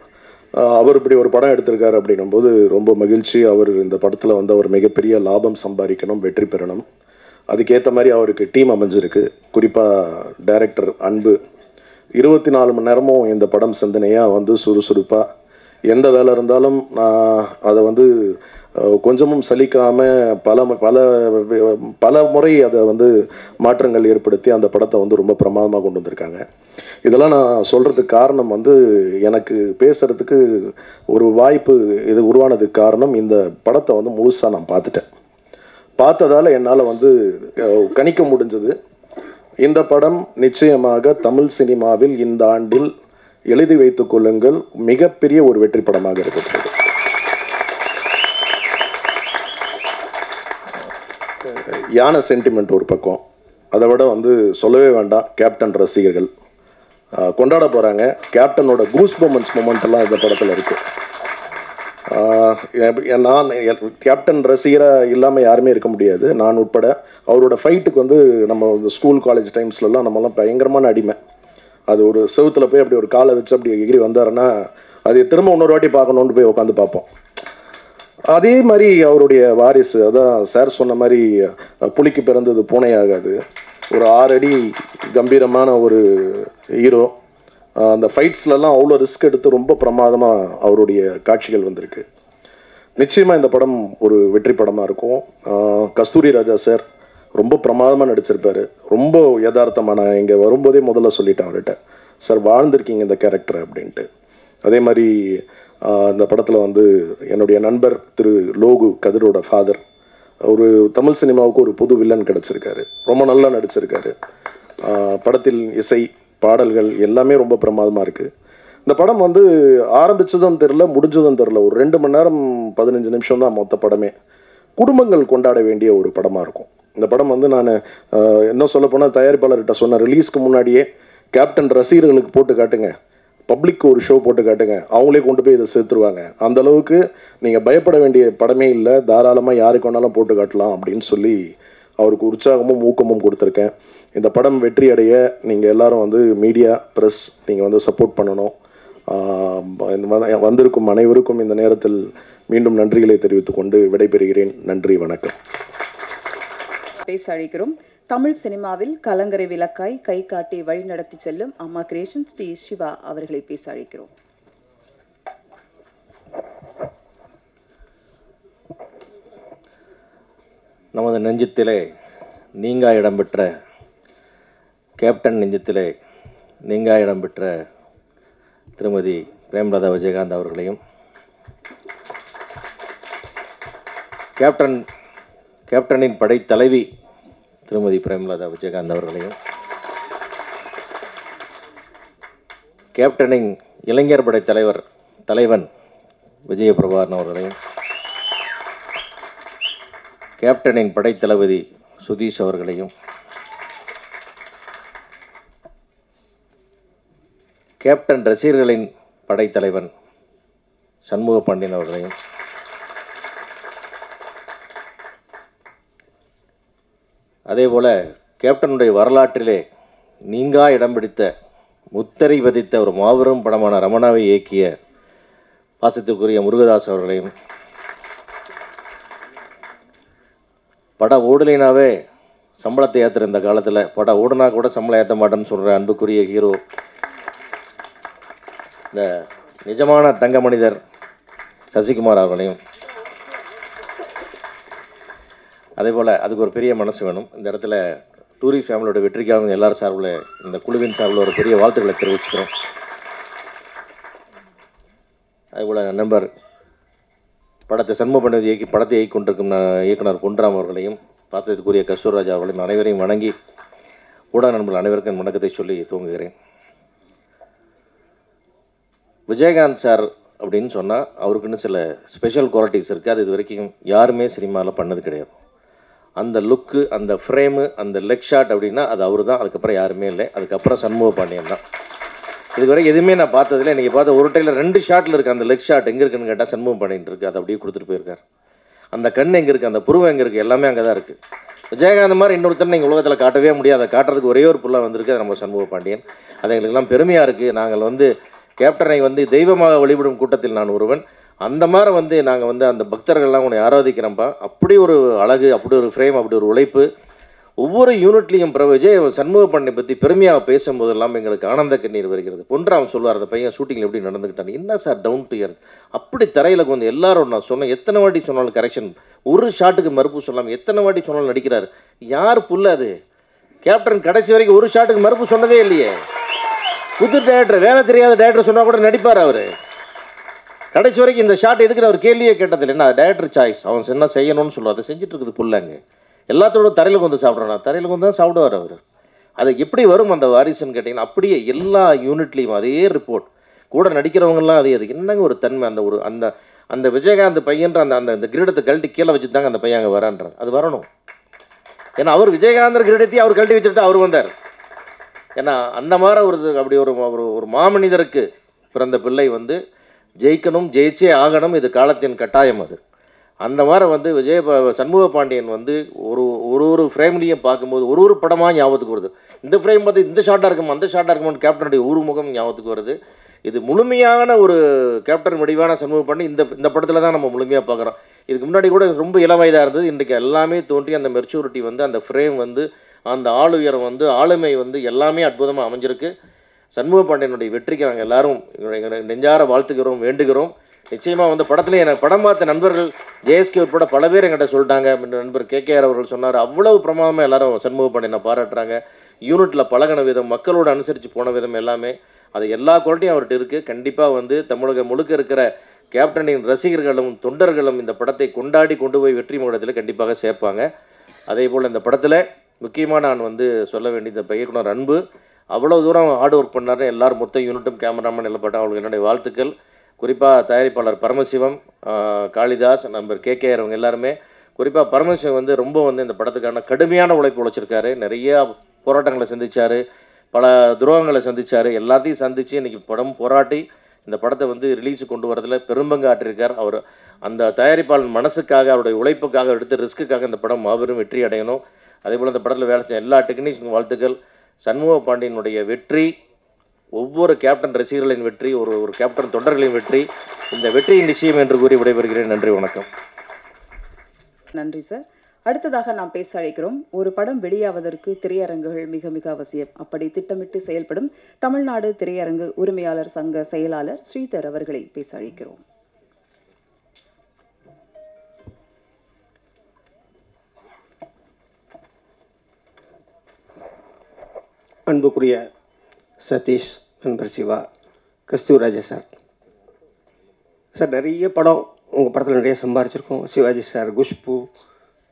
அவர் இப்படி ஒரு படம் எடுத்திருக்காரு அப்படின்னும்போது ரொம்ப மகிழ்ச்சி. அவர் இந்த படத்தில் அவர் மிகப்பெரிய லாபம் சம்பாதிக்கணும், வெற்றி பெறணும். அதுக்கேற்ற மாதிரி அவருக்கு டீம் அமைஞ்சிருக்கு. குறிப்பாக டைரக்டர் அன்பு 24 மணி நேரமும் இந்த படம் சிந்தனையாக சுறுசுறுப்பாக எந்த வேலை இருந்தாலும் அதை கொஞ்சமும் சலிக்காமல் பல முறை அதை மாற்றங்கள் ஏற்படுத்தி அந்த படத்தை ரொம்ப பிரமாதமாக கொண்டு வந்திருக்காங்க. இதெல்லாம் நான் சொல்கிறதுக்கு காரணம் எனக்கு பேசுகிறதுக்கு ஒரு வாய்ப்பு இது உருவானதுக்கு காரணம், இந்த படத்தை முழுசாக நான் பார்த்ததால் என்னால் கணிக்க முடிஞ்சது. இந்த படம் நிச்சயமாக தமிழ் சினிமாவில் இந்த ஆண்டில் எழுதி வைத்துக் கொள்ளுங்கள், மிகப்பெரிய ஒரு வெற்றி படமாக இருக்கிறது. யானை சென்டிமெண்ட் ஒரு பக்கம், அதை விட சொல்லவே வேண்டாம், கேப்டன் ரசிகர்கள் கொண்டாட போகிறாங்க. கேப்டனோட கூஸ் மொமெண்ட்ஸ் எல்லாம் இந்த படத்தில் இருக்குது. நான் கேப்டன் ரசிகராக இல்லாமல் யாருமே இருக்க முடியாது, நான் உட்பட. அவரோட ஃபைட்டுக்கு நம்ம ஸ்கூல் காலேஜ் டைம்ஸ்லலாம் நம்மலாம் பயங்கரமான அடிமை. அது ஒரு செவுத்தில் போய் அப்படி ஒரு காலை வச்சு அப்படி எகிரி வந்தாருன்னா அது திரும்ப இன்னொரு வாட்டி பார்க்கணுன்னு போய் உட்காந்து பார்ப்போம். அதே மாதிரி அவருடைய வாரிசு, அதான் சார் சொன்ன மாதிரி புலிக்கு பிறந்தது பூனை ஆகாது. ஒரு 6 அடி கம்பீரமான ஒரு ஹீரோ. அந்த ஃபைட்ஸ்லலாம் அவ்வளோ ரிஸ்க் எடுத்து ரொம்ப பிரமாதமாக அவருடைய காட்சிகள் வந்திருக்கு. நிச்சயமாக இந்த படம் ஒரு வெற்றி படமாக இருக்கும். கஸ்தூரி ராஜா சார் ரொம்ப பிரமாதமாக நடிச்சிருப்பார். ரொம்ப யதார்த்தமாக நான் இங்கே வரும்போதே முதல்ல சொல்லிட்டேன் அவர்கிட்ட, சார் வாழ்ந்திருக்கீங்க இந்த கேரக்டர் அப்படின்ட்டு. அதே மாதிரி இந்த படத்தில் என்னுடைய நண்பர் திரு லோகு கதிரோட ஃபாதர், ஒரு தமிழ் சினிமாவுக்கு ஒரு புது வில்லன் கிடச்சிருக்காரு, ரொம்ப நல்லா நடிச்சிருக்காரு. படத்தில் இசை பாடல்கள் எல்லாமே ரொம்ப பிரமாதமாக இருக்குது. இந்த படம் ஆரம்பித்ததும் தெரில, முடிஞ்சதும் தெரில. ஒரு 2 மணி நேரம் 15 நிமிஷம் தான் மொத்த படமே. குடும்பங்கள் கொண்டாட வேண்டிய ஒரு படமாக இருக்கும் இந்த படம். நான் என்ன சொல்ல போனால், தயாரிப்பாளர்கிட்ட சொன்ன ரிலீஸ்க்கு முன்னாடியே கேப்டன் ரசிகர்களுக்கு போட்டு காட்டுங்க, பப்ளிக் ஒரு ஷோ போட்டு காட்டுங்க, அவங்களே கொண்டு போய் இதை சேர்த்துருவாங்க, அந்தளவுக்கு நீங்கள் பயப்பட வேண்டிய படமே இல்லை, தாராளமாக யாருக்கு வேணாலும் போட்டு காட்டலாம் அப்படின்னு சொல்லி அவருக்கு உற்சாகமும் ஊக்கமும் கொடுத்துருக்கேன். இந்த படம் வெற்றி அடைய நீங்கள் எல்லாரும் மீடியா ப்ரெஸ் நீங்கள் சப்போர்ட் பண்ணணும். வந்திருக்கும் அனைவருக்கும் இந்த நேரத்தில் மீண்டும் நன்றிகளை தெரிவித்துக் கொண்டு விடைபெறுகிறேன். நன்றி, வணக்கம். பேச அழைக்கிறோம். தமிழ் சினிமாவில் கலங்கரை விளக்காய் கை காட்டி வழி நடத்தி செல்லும் அம்மா கிரியேஷன்ஸ் டி சிவா அவர்களை பேச அழைக்கிறோம். நமது நெஞ்சத்திலே நீங்கா இடம்பெற்ற கேப்டன், நெஞ்சத்திலே நீங்கா இடம்பெற்ற திருமதி பிரேமலதா விஜயகாந்த் அவர்களையும், கேப்டனின் படைத்தலைவி திருமதி பிரேமலதா விஜயகாந்த் அவர்களையும், கேப்டனின் இளைஞர் படை தலைவன் விஜயபிரபாகரன் அவர்களையும், கேப்டனின் படைத்தளபதி சுதீஷ் அவர்களையும், கேப்டன் ரசிகர்களின் படைத்தலைவன் சண்முக பாண்டியன் அவர்களையும், அதே போல் கேப்டனுடைய வரலாற்றிலே நீங்கா இடம் பிடித்த முத்திரை பதித்த ஒரு மாபெரும் படமான ரமணாவை இயக்கிய பாசத்துக்குரிய முருகதாஸ் அவர்களையும், பட ஓடலினாவே சம்பளத்தை ஏற்றுற இந்த காலத்தில் பட ஓடுனா கூட சம்பளம் ஏற்ற மாட்டேன்னு சொல்கிற அன்புக்குரிய ஹீரோ, இந்த நிஜமான தங்க மனிதர் சசிகுமார் அவர்களையும், அதே போல் அதுக்கு ஒரு பெரிய மனசு வேணும். இந்த இடத்துல டூரி ஃபேமிலியோட வெற்றிக்காக எல்லாரும் சார்பில் இந்த குழுவின் சார்பில் ஒரு பெரிய வாழ்த்துக்களை தெரிவிச்சுக்கிறோம். அதேபோல் நண்பர் படத்தை சண்முக பாண்டியன் இயக்கி படத்தை இயக்கி கொண்டிருக்கும் இயக்குனர் பொன்ராம் அவர்களையும், பாத்திரத்துக்குரிய கஸ்தூர்ராஜா அவர்களையும் அனைவரையும் வணங்கி ஊடக நண்பர்கள் அனைவருக்கும் வணக்கத்தை சொல்லி துவங்குகிறேன். விஜயகாந்த் சார் அப்படின்னு சொன்னால் அவருக்குன்னு சில ஸ்பெஷல் குவாலிட்டிஸ் இருக்குது. அது இது வரைக்கும் யாருமே சினிமாவில் பண்ணது கிடையாது. அந்த லுக்கு, அந்த ஃப்ரேமு, அந்த லெக் ஷாட் அப்படின்னா அது அவர் தான். அதுக்கப்புறம் யாருமே இல்லை. அதுக்கப்புறம் சண்முக பாண்டியன் தான். இதுவரை எதுவுமே நான் பார்த்ததில்லை. இன்றைக்கி பார்த்த ஒரு டைமில் 2 ஷாட்டில் இருக்குது. அந்த லெக் ஷாட் எங்கே இருக்குன்னு கேட்டால் சண்முக பாண்டியன் இருக்குது. அதை அப்படியே கொடுத்துட்டு போயிருக்கார். அந்த கண் எங்கே இருக்குது, அந்த புருவம் எங்கே இருக்குது, எல்லாமே அங்கே தான் இருக்குது. விஜயகாந்த் மாதிரி இன்னொருத்தர் நீங்கள் உலகத்தில் காட்டவே முடியாது. காட்டுறதுக்கு ஒரே ஒரு புல்லாக வந்திருக்கு, அது நம்ம சண்முக பாண்டியன். அது எங்களுக்கெல்லாம் பெருமையாக இருக்குது. நாங்கள் கேப்டனை தெய்வமாக வழிபடும் கூட்டத்தில் நான் ஒருவன். அந்த மாதிரி நாங்கள் அந்த பக்தர்கள்லாம் உன்னை ஆராதிக்கிறோம்ப்பா. அப்படி ஒரு அழகு, அப்படி ஒரு ஃப்ரேம், அப்படி ஒரு உழைப்பு. ஒவ்வொரு யூனிட்லேயும் விஜய் சண்முக பாண்டியனை பற்றி பெருமையாக பேசும்போதெல்லாம் எங்களுக்கு ஆனந்த கண்ணீர் வருகிறது. பொன்ராம் சொல்லுவார், அந்த பையன் ஷூட்டிங்கில் எப்படி நடந்துக்கிட்டான், என்ன சார் டவுன் டு எர்த், அப்படி தரையில் எல்லாரும் நான் சொன்னேன், எத்தனை வாட்டி சொன்னாலும் கரெக்ஷன், ஒரு ஷாட்டுக்கு மறுப்பு சொல்லாமல் எத்தனை வாட்டி சொன்னாலும் நடிக்கிறார். யார் புல்ல அது? கேப்டன் கடைசி வரைக்கும் ஒரு ஷாட்டுக்கு மறுப்பு சொன்னதே இல்லையே. புது டேரக்டர், வேலை தெரியாத டேரக்டர் சொன்னால் கூட நடிப்பார் அவர். கடைசி வரைக்கும் இந்த ஷாட் எதுக்குன்னு அவர் கேள்வியே கேட்டதில்லை. என்ன டேரக்டர் சாய்ஸ், அவன் என்ன செய்யணும்னு சொல்லுவார். அதை செஞ்சுட்டு இருக்குது புல்லாங்க. எல்லாத்தோட தரையில் சாப்பிட்றானா, தரையில் தான் சாப்பிடுவார் அவர். அது எப்படி வரும் அந்த வாரிசுன்னு கேட்டிங்கன்னா, அப்படியே எல்லா யூனிட்லேயும் அதே ரிப்போர்ட். கூட நடிக்கிறவங்கலாம் அதே. அது என்னங்க ஒரு தன்மை, அந்த ஒரு அந்த விஜயகாந்த் பையன்ற அந்த கிரீடத்தை கழட்டி கீழே வச்சுட்டு தாங்க அந்த பையன் அங்கே வரான்றார். அது வரணும். ஏன்னா அவர் விஜயகாந்தர் கிரீடத்தையும் அவர் கழட்டி வச்சுட்டு அவர் வந்தார். ஏன்னா அந்த மாதிரி அப்படி ஒரு மாமனிதருக்கு பிறந்த பிள்ளை ஜெயிக்கணும், ஜெயிச்சே ஆகணும். இது காலத்தின் கட்டாயம். அது அந்த மாதிரி சண்முக பாண்டியன் ஒரு ஃப்ரேம்லேயும் பார்க்கும்போது ஒரு படமாக ஞாபகத்துக்கு வருது. இந்த ஃப்ரேம் பார்த்து இந்த ஷார்ட்டாக இருக்குமா, அந்த ஷார்ட்டாக இருக்குமான்னு கேப்டனுடைய முகம் ஞாபகத்துக்கு வருது. இது முழுமையான ஒரு கேப்டன் வடிவான சண்முக பாண்டியன் இந்த படத்தில் தான் நம்ம முழுமையாக பார்க்குறோம். இதுக்கு முன்னாடி கூட ரொம்ப இளவயதாக இருந்தது. இன்றைக்கு எல்லாமே தோன்றி அந்த மெச்சூரிட்டி அந்த ஃப்ரேம் அந்த ஆளுயரம் ஆளுமை எல்லாமே அற்புதமாக அமைஞ்சிருக்கு. சண்முக பாண்டியனுடைய வெற்றிக்கு நாங்கள் எல்லாரும் நெஞ்சார வாழ்த்துக்கிறோம், வேண்டுகிறோம். நிச்சயமாக படத்தில் எனக்கு படம் பார்த்த நண்பர்கள் ஜேஎஸ்கே உட்பட பல பேர் என்கிட்ட சொல்லிட்டாங்க. நண்பர் கேகேஆர் அவர்கள் சொன்னார், அவ்வளவு பிரமாதமாக எல்லாரும் சண்முக பாண்டியனை பாராட்டுறாங்க. யூனிட்டில் பழகின விதம், மக்களோடு அனுசரித்து போன விதம் எல்லாமே, அது எல்லா குவாலிட்டியும் அவர்கிட்ட இருக்குது. கண்டிப்பாக தமிழகம் முழுக்க இருக்கிற கேப்டனின் ரசிகர்களும் தொண்டர்களும் இந்த படத்தை கொண்டாடி கொண்டு போய் வெற்றி முகத்தில் கண்டிப்பாக சேர்ப்பாங்க. அதே போல் இந்த படத்தில் முக்கியமாக நான் சொல்ல வேண்டிய இந்த இயக்குனர் அன்பு அவ்வளோ தூரம் ஹார்ட் ஒர்க் பண்ணார். எல்லாரும் மொத்த யூனிட்டும் கேமராமேன் எல்லாம் அவங்களுக்கு என்னுடைய வாழ்த்துக்கள். குறிப்பாக தயாரிப்பாளர் பரமசிவம், காளிதாஸ், நண்பர் கேகேஆர், அவங்க எல்லாருமே. குறிப்பாக பரமசிவம் ரொம்ப இந்த படத்துக்கான கடுமையான உழைப்பு உழைச்சிருக்காரு. நிறையா போராட்டங்களை சந்தித்தார், பல துரோகங்களை சந்தித்தார். எல்லாத்தையும் சந்தித்து இன்றைக்கி படம் போராட்டி இந்த படத்தை ரிலீஸு கொண்டு வரதில் பெரும்பங்கு ஆற்றிருக்கார். அவர் அந்த தயாரிப்பாளர் மனசுக்காக, அவருடைய உழைப்புக்காக, எடுத்த ரிஸ்க்குக்காக இந்த படம் மாபெரும் வெற்றி அடையணும். அதே போல் இந்த படத்தில் வேலை செய்ய எல்லா டெக்னீஷியன் வாழ்த்துக்கள். சண்முக பாண்டியனுடைய வெற்றி ஒவ்வொரு கேப்டன் ரசிகர்களின் வெற்றி, ஒரு கேப்டன் தொண்டர்களின் வெற்றி. இந்த வெற்றியின் நிச்சயம் என்று கூறி விடைபெறுகிறேன். நன்றி, வணக்கம். நன்றி சார். அடுத்ததாக நாம் பேச அழைக்கிறோம். ஒரு படம் வெளியாவதற்கு திரையரங்குகள் மிக மிக அவசியம். அப்படி திட்டமிட்டு செயல்படும் தமிழ்நாடு திரையரங்கு உரிமையாளர் சங்க செயலாளர் ஸ்ரீதர் அவர்களை பேச அழைக்கிறோம். அன்புக்குரிய சதீஷ், நண்பர் சிவா, கஸ்தூர்ராஜா சார், நிறைய படம் உங்கள் படத்தில் நிறைய சம்பாரிச்சிருக்கோம். சிவாஜி சார், குஷ்பு,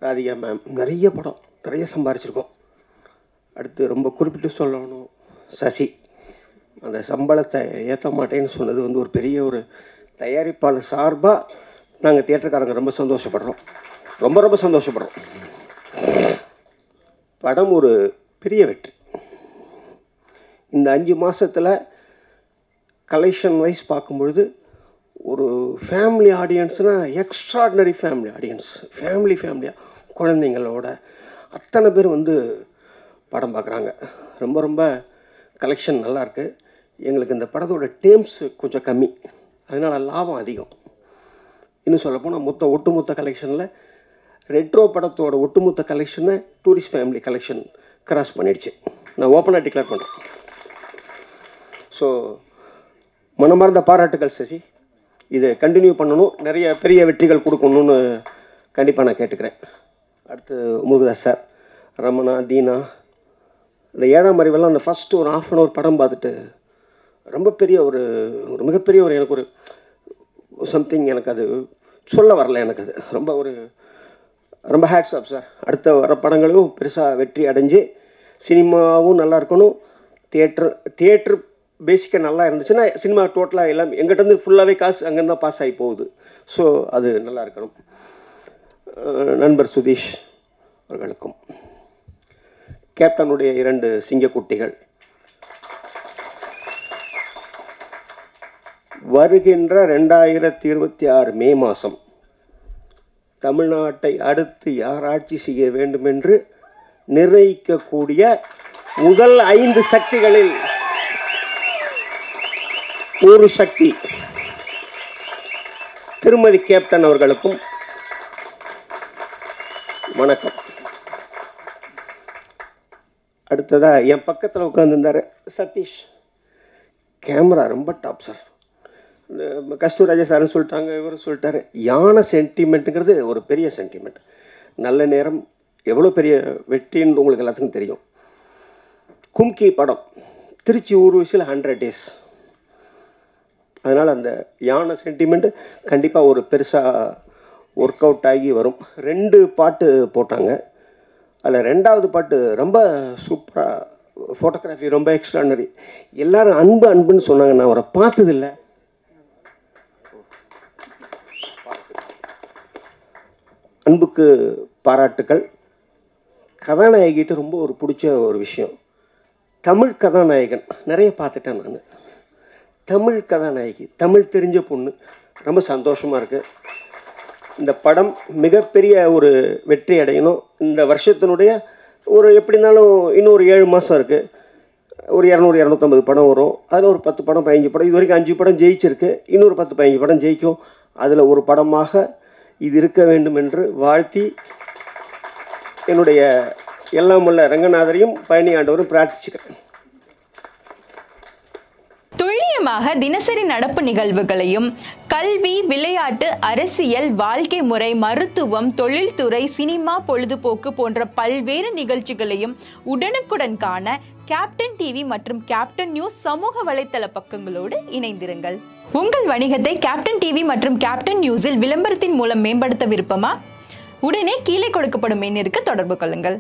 ராதிகா மேம், நிறைய படம் நிறைய சம்பாரிச்சிருக்கோம். அடுத்து ரொம்ப குறிப்பிட்டு சொல்லணும், சசி அந்த சம்பளத்தை ஏற்ற மாட்டேன்னு சொன்னது ஒரு பெரிய ஒரு தயாரிப்பாளர் சார்பாக நாங்கள் தியேட்டருக்காரங்க ரொம்ப சந்தோஷப்படுறோம், ரொம்ப சந்தோஷப்படுறோம். படம் ஒரு பெரிய வெற்றி. இந்த 5 மாதத்தில் கலெக்ஷன் வைஸ் பார்க்கும்பொழுது ஒரு ஃபேமிலி ஆடியன்ஸ்னால் எக்ஸ்ட்ராடினரி ஃபேமிலி ஆடியன்ஸ், ஃபேமிலியாக குழந்தைங்களோட அத்தனை பேர் வந்து படம் பார்க்குறாங்க. ரொம்ப ரொம்ப கலெக்ஷன் நல்லாயிருக்கு. எங்களுக்கு இந்த படத்தோட டேர்ம்ஸ் கொஞ்சம் கம்மி, அதனால் லாபம் அதிகம். இன்னும் சொல்லப்போனால் ஒட்டுமொத்த கலெக்ஷனில் ரெட்ரோ படத்தோட ஒட்டுமொத்த கலெக்ஷனை டூரிஸ்ட் ஃபேமிலி கலெக்ஷன் கிராஸ் பண்ணிடுச்சு. நான் ஓப்பனாக டிக்ளேர் பண்ணுறேன். ஸோ மனமார்ந்த பாராட்டுகள் சசி, இதை கண்டினியூ பண்ணணும், நிறைய பெரிய வெற்றிகள் கொடுக்கணும்னு கண்டிப்பாக நான் கேட்டுக்கிறேன். அடுத்து முருகதாஸ் சார், ரமணா, தீனா, இந்த 7ஆம் அறிவெல்லாம் அந்த ஃபஸ்ட்டு ஒரு 1/2 அன் ஹவர் படம் பார்த்துட்டு ரொம்ப பெரிய ஒரு மிகப்பெரிய ஒரு எனக்கு ஒரு சம்திங், எனக்கு அது சொல்ல வரல. எனக்கு அது ரொம்ப ஹேட்ஸ் ஆஃப் சார். அடுத்த வர படங்களும் பெருசாக வெற்றி அடைஞ்சு சினிமாவும் நல்லா இருக்கணும். தியேட்ரு பேசிக்காக நல்லா இருந்துச்சுன்னா சினிமா டோட்டலாக எல்லாம் எங்கிட்டேருந்து ஃபுல்லாகவே காசு அங்கேருந்து தான் பாஸ் ஆகி போகுது. ஸோ அது நல்லா இருக்கணும். நண்பர் சுதீஷ் அவர்களுக்கும், கேப்டனுடைய 2 சிங்கக்குட்டிகள், வருகின்ற 2026 மே மாதம் தமிழ்நாட்டை அடுத்து யார் ஆட்சி செய்ய வேண்டும் என்று நிர்ணயிக்கக்கூடிய முதல் 5 சக்திகளில் ஒரு சக்தி திருமதி கேப்டன் அவர்களுக்கும் வணக்கம். அடுத்ததா என் பக்கத்தில் உட்காந்துருந்தார் சதீஷ், கேமரா ரொம்ப டாப் சார். இந்த கஸ்தூராஜா சார்னு சொல்லிட்டாங்க, இவர் சொல்லிட்டாரு. யானை சென்டிமெண்ட்டுங்கிறது ஒரு பெரிய சென்டிமெண்ட். நல்ல நேரம் எவ்வளோ பெரிய வெற்றின்னு உங்களுக்கு எல்லாத்துக்கும் தெரியும். கும்கி படம் திருச்சி ஊர்வசியில் 100 days. அதனால் அந்த யானை சென்டிமெண்ட்டு கண்டிப்பாக ஒரு பெருசாக ஒர்க் அவுட் ஆகி வரும். 2 பாட்டு போட்டாங்க. அதில் 2வது பாட்டு ரொம்ப சூப்பராக, ஃபோட்டோகிராஃபி ரொம்ப எக்ஸ்ட்ரானரி. எல்லோரும் அன்புன்னு சொன்னாங்க. நான் அவரை பார்த்ததில்லை. அன்புக்கு பாராட்டுக்கள். கதாநாயகிட்ட ரொம்ப ஒரு பிடிச்ச ஒரு விஷயம், தமிழ் கதாநாயகன் நிறைய பார்த்துட்டேன் நான். தமிழ் கதாநாயகி, தமிழ் தெரிஞ்ச பொண்ணு, ரொம்ப சந்தோஷமாக இருக்குது. இந்த படம் மிகப்பெரிய ஒரு வெற்றி அடையணும். இந்த வருஷத்தினுடைய ஒரு எப்படினாலும் இன்னொரு 7 மாதம் இருக்குது. ஒரு 200-250 படம் வரும். அதில் ஒரு 10 படம் 15 படம், இது வரைக்கும் 5 படம் ஜெயிச்சிருக்கு. இன்னொரு 10-15 படம் ஜெயிக்கும். அதில் ஒரு படமாக இது இருக்க வேண்டும் என்று வாழ்த்தி என்னுடைய எல்லாம் உள்ள ரங்கநாதரையும் பழனி ஆண்டவரும் பிரார்த்திச்சுக்கிறேன். துல்லியமாக தினசரி நடப்பு நிகழ்வுகளையும் கல்வி, விளையாட்டு, அரசியல், வாழ்க்கை முறை, மருத்துவம், தொழில்துறை, சினிமா, பொழுதுபோக்கு போன்ற பல்வேறு நிகழ்ச்சிகளையும் உடனுக்குடன் காண கேப்டன் டிவி மற்றும் கேப்டன் நியூஸ் சமூக வலைத்தள பக்கங்களோடு இணைந்திருங்கள். உங்கள் வணிகத்தை கேப்டன் டிவி மற்றும் கேப்டன் நியூஸில் விளம்பரத்தின் மூலம் மேம்படுத்த விருப்பமா? உடனே கீழே கொடுக்கப்படும் எண்ணிற்கு தொடர்பு கொள்ளுங்கள்.